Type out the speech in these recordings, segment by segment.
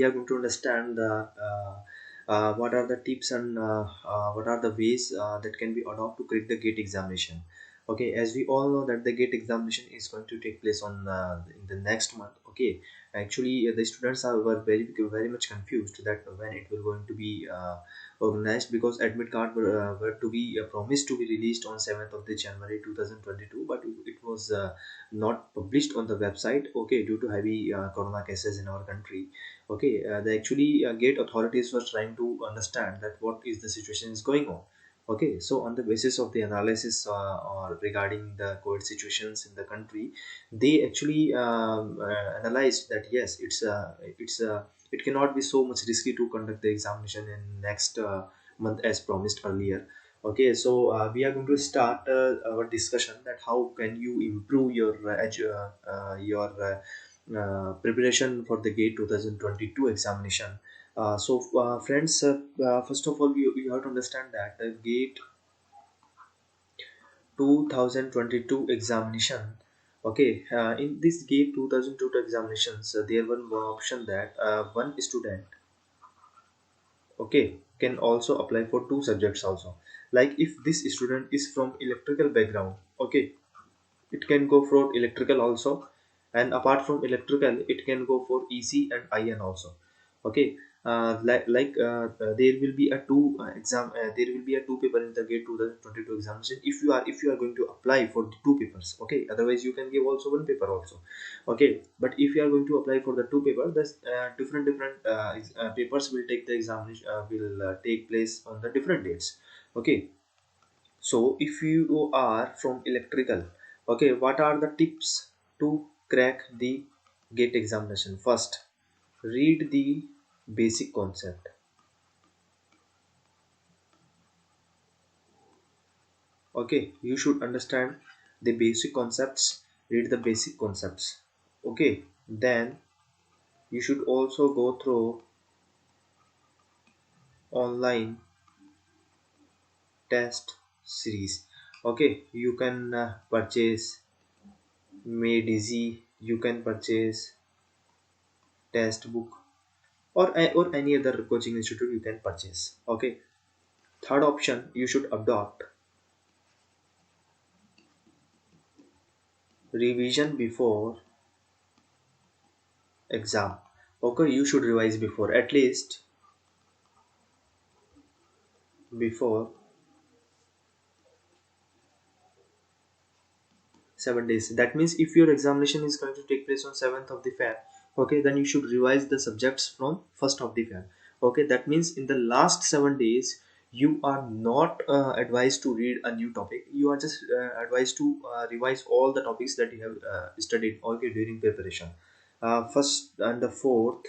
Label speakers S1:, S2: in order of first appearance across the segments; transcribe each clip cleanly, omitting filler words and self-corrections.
S1: we are going to understand what are the tips and what are the ways that can be adopted to create the gate examination. Okay, as we all know that the gate examination is going to take place on in the next month. Okay, actually the students were very much confused that when it will going to be organized, because admit card were to be promised to be released on 7th of the January 2022, but it was not published on the website, okay, due to heavy corona cases in our country. Okay, the actually gate authorities were trying to understand that what is the situation is going on. Okay, so on the basis of the analysis or regarding the COVID situations in the country, they actually analyzed that yes, it cannot be so much risky to conduct the examination in next month as promised earlier. Okay, so we are going to start our discussion that how can you improve your preparation for the GATE 2022 examination. Friends, first of all, you have to understand that the GATE 2022 examination. Okay, in this GATE 2022 examinations, there was one option that one student, okay, can also apply for two subjects also. Like if this student is from electrical background, okay, it can go for electrical also, and apart from electrical it can go for EC and IN also. Okay, there will be a there will be a two paper in the GATE 2022 examination if you are going to apply for the two papers. Okay, otherwise you can give also one paper also. Okay, but if you are going to apply for the two paper, the different papers will take the examination will take place on the different dates. Okay, so if you are from electrical, okay, what are the tips to crack the GATE examination? First, read the basic concept. Okay, you should understand the basic concepts, read the basic concepts. Okay, then you should also go through online test series. Okay, you can purchase Made Easy, you can purchase test book, or any other coaching institute you can purchase. Okay, third option you should adopt revision before exam. Okay, you should revise before, at least before 7 days. That means if your examination is going to take place on 7th of the Feb, okay, then you should revise the subjects from 1st of the Feb. Okay, that means in the last 7 days you are not advised to read a new topic. You are just advised to revise all the topics that you have studied, okay, during preparation. First and the fourth,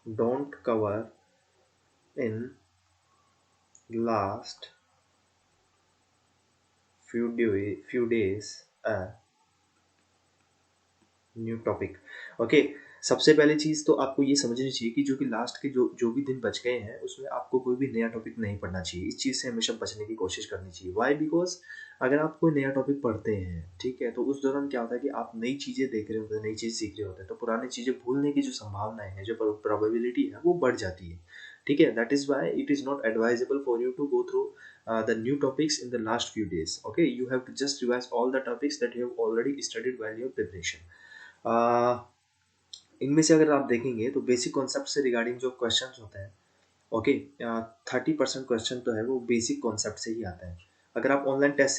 S1: don't cover in last few days new topic. Okay, सबसे पहली चीज़ तो आपको ये समझनी चाहिए कि जो कि लास्ट के जो भी दिन बच गए हैं उसमें आपको कोई भी नया टॉपिक नहीं पढ़ना चाहिए। इस चीज़ से हमेशा बचने की कोशिश करनी चाहिए। वाई? बिकॉज अगर आप कोई नया टॉपिक पढ़ते हैं, ठीक है, तो उस दौरान क्या होता है कि आप नई चीज़ें देख रहे होते हैं, नई चीज़ सीख रहे होते हैं, तो पुरानी चीज़ें भूलने की जो संभावनाएं है, जो प्रोबेबिलिटी है, वो बढ़ जाती है। ठीक है, that is why it is not advisable for you to go through the new topics in the last few days. Okay, you have to just revise all the topics that you have already studied while your preparation. इनमें से अगर आप देखेंगे तो basic concept से regarding जो questions होते हैं, ओके, 30% क्वेश्चन तो है वो बेसिक कॉन्सेप्ट से ही आता है। अगर आप ऑनलाइन टेस्ट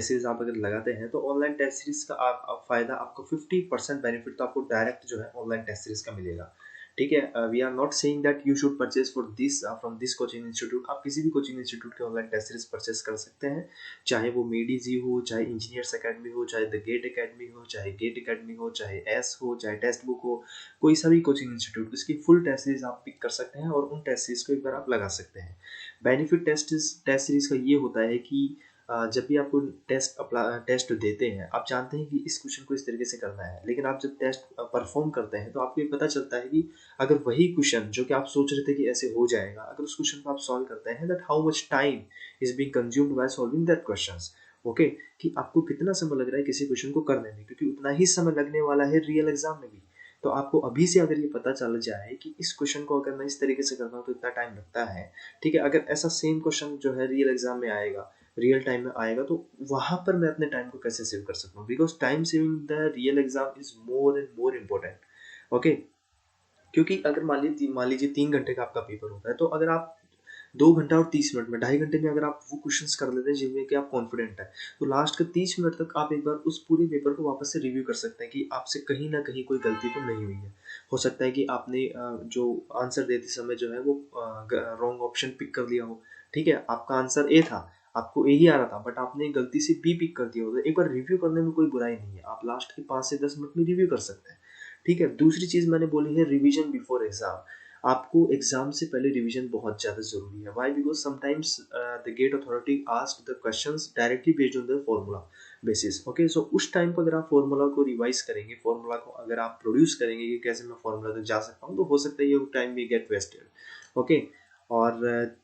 S1: सीरीज आप अगर लगाते हैं तो ऑनलाइन टेस्ट सीरीज का आप फ़ायदा आपको 50% बेनिफिट तो आपको डायरेक्ट जो है ऑनलाइन टेस्ट सीरीज का मिलेगा। ठीक है, we are not saying that you should purchase for this from this coaching institute. आप किसी भी कोचिंग इंस्टीट्यूट के ऑनलाइन टेस्ट सीरीज परचेज कर सकते हैं, चाहे वो मेडीजी हो, चाहे इंजीनियर्स अकेडमी हो, चाहे द गेट अकेडमी हो, चाहे गेट अकेडमी हो, चाहे एस हो, चाहे टेस्ट बुक हो, कोई सा भी कोचिंग इंस्टीट्यूट, उसकी फुल टेस्ट सीरीज आप पिक कर सकते हैं और उन टेस्ट सीरीज को एक बार आप लगा सकते हैं। बेनिफिट टेस्ट सीरीज का ये होता है कि जब भी आपको टेस्ट देते हैं, आप जानते हैं कि इस क्वेश्चन को इस तरीके से करना है, लेकिन आप जब टेस्ट परफॉर्म करते हैं तो आपको ये पता चलता है कि अगर वही क्वेश्चन जो कि आप सोच रहे थे कि ऐसे हो जाएगा, अगर उस क्वेश्चन को आप सॉल्व करते हैं, that how much time is being consumed by solving that questions. Okay, कि आपको कितना समय लग रहा है किसी क्वेश्चन को करने में, क्योंकि उतना ही समय लगने वाला है रियल एग्जाम में भी। तो आपको अभी से अगर ये पता चल जाए कि इस क्वेश्चन को अगर मैं इस तरीके से करता हूँ तो इतना टाइम लगता है, ठीक है, अगर ऐसा सेम क्वेश्चन जो है रियल एग्जाम में आएगा, रियल टाइम में आएगा, तो वहां पर मैं अपने टाइम को कैसे सेव कर सकता हूँ, because time saving the real exam is more and more important. Okay, क्योंकि अगर मान लीजिए 3 घंटे का आपका पेपर होता है, तो अगर आप 2 घंटा और 30 मिनट में, 2.5 घंटे में अगर आप वो क्वेश्चंस कर लेते हैं जिनमें कि आप कॉन्फिडेंट है, तो लास्ट के 30 मिनट तक आप एक बार उस पूरे पेपर को वापस से रिव्यू कर सकते हैं कि आपसे कहीं ना कहीं कोई गलती तो नहीं हुई है। हो सकता है कि आपने जो आंसर देते समय जो है वो रॉन्ग ऑप्शन पिक कर लिया हो, ठीक है, आपका आंसर ए था, आपको ए ही आ रहा था, बट आपने गलती से बी पिक कर दिया हो, तो एक बार रिव्यू करने में कोई बुराई नहीं है, आप लास्ट के 5 से 10 मिनट में रिव्यू कर सकते हैं। ठीक है, दूसरी चीज मैंने बोली है रिवीजन बिफोर एग्जाम। आपको एग्जाम से पहले रिवीजन बहुत ज़्यादा ज़रूरी है। Why? Because sometimes the GATE authority ask the questions directly based on the formula basis. Okay, so उस टाइम पर अगर आप फॉर्मूला को रिवाइज करेंगे, फॉर्मूला को अगर आप प्रोड्यूस करेंगे कि कैसे मैं फॉर्मूला तक जा सकता हूँ, तो हो सकता है ये टाइम भी गेट वेस्टेड। ओके, और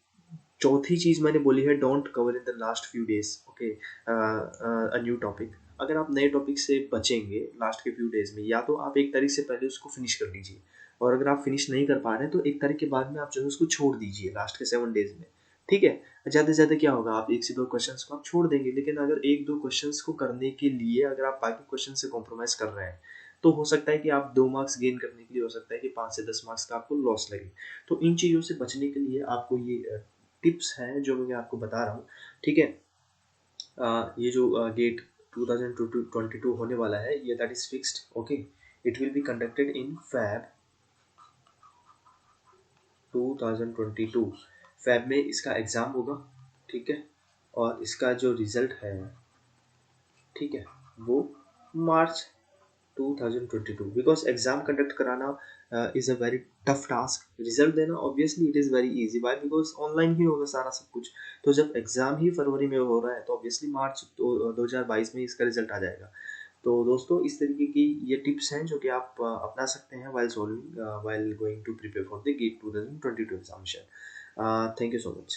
S1: चौथी चीज मैंने बोली है don't cover in the last few days. Okay, a new topic. अगर आप नए टॉपिक से बचेंगे लास्ट के फ्यू डेज में, या तो आप 1 तारीख से पहले उसको फिनिश कर लीजिए, और अगर आप फिनिश नहीं कर पा रहे हैं तो 1 तारीख के बाद में आप जो है उसको छोड़ दीजिए लास्ट के 7 डेज में। ठीक है, ज़्यादा से ज़्यादा क्या होगा, आप 1 से 2 क्वेश्चंस को आप छोड़ देंगे, लेकिन अगर 1-2 क्वेश्चंस को करने के लिए अगर आप बाकी क्वेश्चन से कॉम्प्रोमाइज़ कर रहे हैं, तो हो सकता है कि आप 2 मार्क्स गेन करने के लिए, हो सकता है कि 5 से 10 मार्क्स का आपको लॉस लगे। तो इन चीज़ों से बचने के लिए आपको ये टिप्स हैं जो मैं आपको बता रहा हूँ। ठीक है, ये जो गेट 2022 होने वाला है, ये that is fixed. Okay, it will be conducted in Feb 2022। Feb में इसका एग्ज़ाम होगा, ठीक है, और इसका जो रिज़ल्ट है, ठीक है, वो मार्च 2022। बिकॉज एग्जाम कंडक्ट कराना is a very tough task, result देना obviously it is very easy. Why? Because online ही होगा सारा सब कुछ। तो जब एग्जाम ही फरवरी में हो रहा है, तो ऑब्वियसली मार्च 2022 में इसका रिजल्ट आ जाएगा। तो दोस्तों, इस तरीके की ये टिप्स हैं जो कि आप अपना सकते हैं while going to prepare for the GATE 2022 examination. Thank you so much.